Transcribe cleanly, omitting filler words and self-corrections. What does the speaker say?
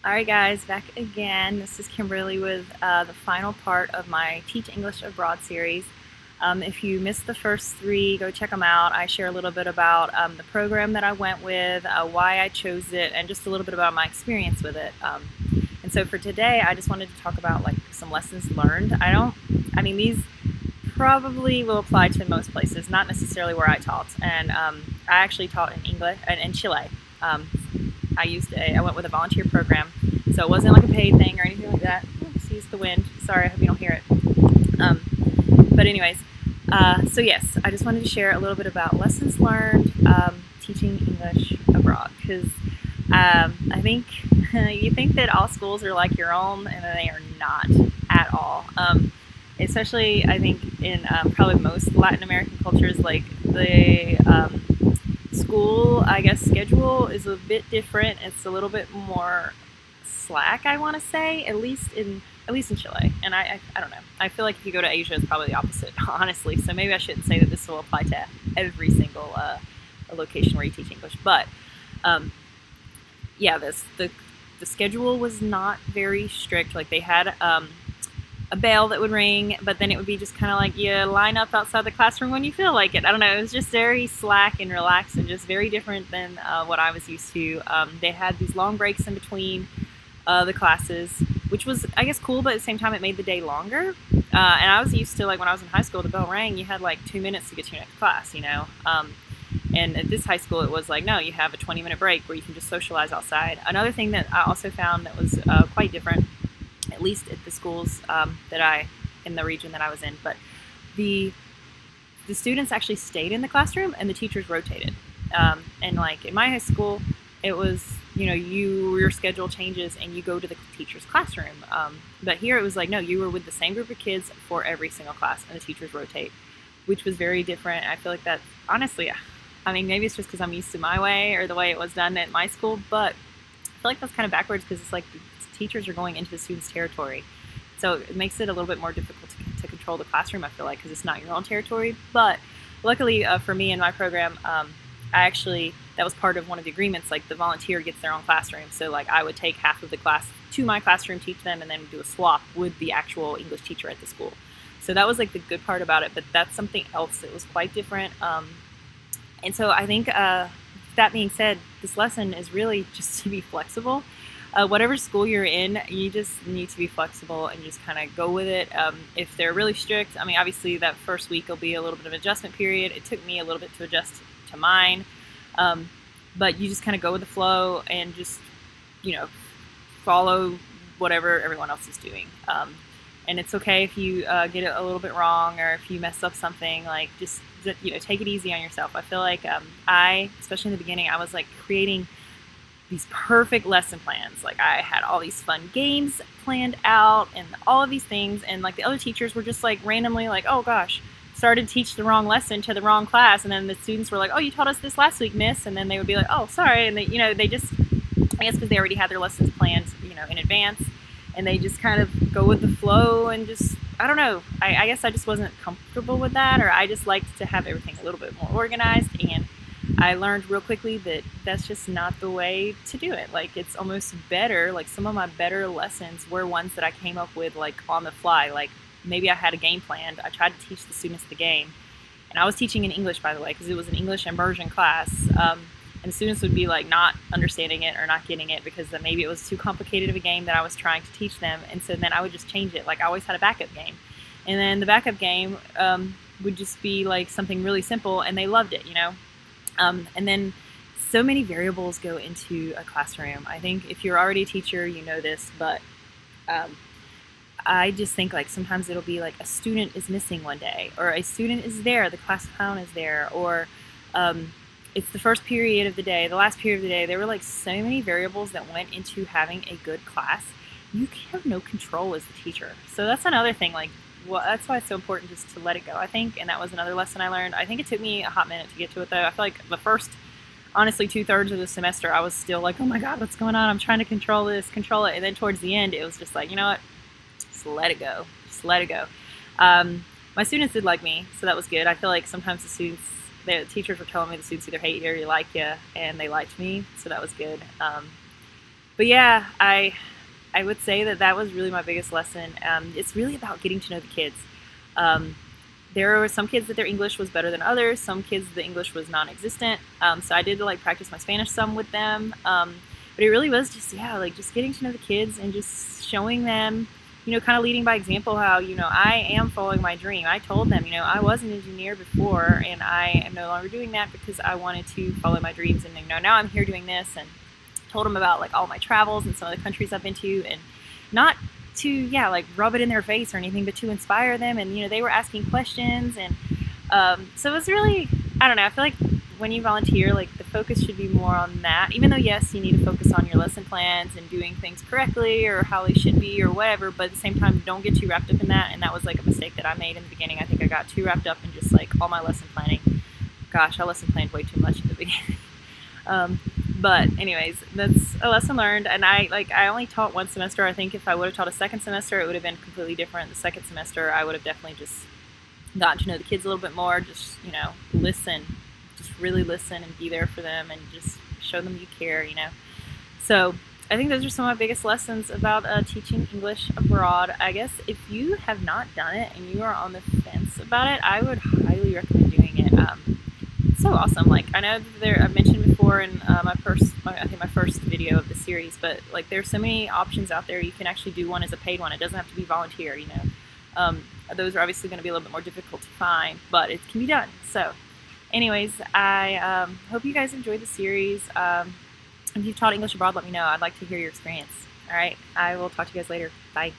Alright guys, back again. This is Kimberly with the final part of my Teach English Abroad series. If you missed the first three, go check them out. I share a little bit about the program that I went with, why I chose it, and just a little bit about my experience with it. And so for today, I just wanted to talk about like some lessons learned. These probably will apply to most places, not necessarily where I taught. And I actually taught in English and in Chile. I went with a volunteer program, so it wasn't like a paid thing or anything like that. Excuse the wind. Sorry, I hope you don't hear it. But anyways, so yes, I just wanted to share a little bit about lessons learned teaching English abroad, because I think you think that all schools are like your own, and they are not at all. Especially, I think in probably most Latin American cultures, like the school, I guess, schedule is a bit different. It's a little bit more slack, I want to say, at least in Chile. And I don't know. I feel like if you go to Asia, it's probably the opposite, honestly. So maybe I shouldn't say that this will apply to every single location where you teach English. But yeah, the schedule was not very strict. Like they had a bell that would ring, but then it would be just kind of like you line up outside the classroom when you feel like it. I don't know. It was just very slack and relaxed and just very different than what I was used to. They had these long breaks in between the classes, which was, I guess, cool, but at the same time, it made the day longer. And I was used to, like, when I was in high school, the bell rang, you had like 2 minutes to get to your next class, you know? And at this high school, it was like, no, you have a 20-minute break where you can just socialize outside. Another thing that I also found that was quite different, at least at the schools in the region that I was in, but the students actually stayed in the classroom and the teachers rotated. And like in my high school, it was, you know, your schedule changes and you go to the teacher's classroom. But here it was like, no, you were with the same group of kids for every single class and the teachers rotate, which was very different. I feel like that's honestly, I mean, maybe it's just because I'm used to my way or the way it was done at my school, but I feel like that's kind of backwards because it's like teachers are going into the students' territory. So it makes it a little bit more difficult to control the classroom, I feel like, because it's not your own territory. But luckily for me in my program, that was part of one of the agreements, like the volunteer gets their own classroom. So like I would take half of the class to my classroom, teach them, and then do a swap with the actual English teacher at the school. So that was like the good part about it, but that's something else that was quite different. And so I think that being said, this lesson is really just to be flexible. Whatever school you're in, you just need to be flexible and just kind of go with it. If they're really strict, I mean, obviously that first week will be a little bit of an adjustment period. It took me a little bit to adjust to mine, but you just kind of go with the flow and just, you know, follow whatever everyone else is doing. And it's okay if you get it a little bit wrong or if you mess up something. Like just, you know, take it easy on yourself. I feel like especially in the beginning, I was like creating these perfect lesson plans. Like I had all these fun games planned out and all of these things, and like the other teachers were just like randomly like, oh gosh, started to teach the wrong lesson to the wrong class, and then the students were like, oh, you taught us this last week, miss, and then they would be like, oh, sorry, and they just, I guess because they already had their lessons planned, you know, in advance, and they just kind of go with the flow and just, I don't know, I guess I just wasn't comfortable with that, or I just liked to have everything a little bit more organized. And I learned real quickly that that's just not the way to do it. Like it's almost better, like some of my better lessons were ones that I came up with like on the fly. Like maybe I had a game planned. I tried to teach the students the game. And I was teaching in English, by the way, because it was an English immersion class. And the students would be like not understanding it or not getting it because maybe it was too complicated of a game that I was trying to teach them. And so then I would just change it. Like I always had a backup game. And then the backup game would just be like something really simple, and they loved it, you know? And then so many variables go into a classroom. I think if you're already a teacher, you know this, but I just think like sometimes it'll be like a student is missing one day, or a student is there, the class clown is there, or it's the first period of the day, the last period of the day. There were like so many variables that went into having a good class. You have no control as the teacher. So that's another thing, like, well, that's why it's so important just to let it go, I think. And that was another lesson I learned. I think it took me a hot minute to get to it, though. I feel like the first, honestly, 2/3 of the semester, I was still like, oh my God, what's going on? I'm trying to control this, control it. And then towards the end, it was just like, you know what? Just let it go. Just let it go. My students did like me, so that was good. I feel like sometimes the teachers were telling me the students either hate you or you like you, and they liked me, so that was good. But yeah, I would say that that was really my biggest lesson. It's really about getting to know the kids. Um, there were some kids that their English was better than others. Some kids the English was non-existent. So I did like practice my Spanish some with them. But it really was just like just getting to know the kids and just showing them, kind of leading by example how I am following my dream. I told them I was an engineer before and I am no longer doing that because I wanted to follow my dreams, and now I'm here doing this, and told them about like all my travels and some of the countries I've been to, and not to like rub it in their face or anything, but to inspire them. And they were asking questions, and so it was really, I don't know, I feel like when you volunteer, like the focus should be more on that, even though yes, you need to focus on your lesson plans and doing things correctly or how they should be or whatever, but at the same time don't get too wrapped up in that. And that was like a mistake that I made in the beginning. I think I got too wrapped up in just like all my lesson planning. Gosh, I lesson planned way too much in the beginning. But anyways, that's a lesson learned. And I only taught one semester. I think if I would have taught a second semester, it would have been completely different. The second semester, I would have definitely just gotten to know the kids a little bit more. Just listen, just really listen and be there for them and just show them you care. So I think those are some of my biggest lessons about teaching English abroad. I guess if you have not done it and you are on the fence about it, I would highly recommend doing it. It's so awesome. Like I know that I mentioned before in my first video of the series, but like there's so many options out there. You can actually do one as a paid one. It doesn't have to be volunteer. Those are obviously going to be a little bit more difficult to find, but it can be done. So anyways, I hope you guys enjoyed the series. If you've taught English abroad, let me know. I'd like to hear your experience. All right, I will talk to you guys later. Bye.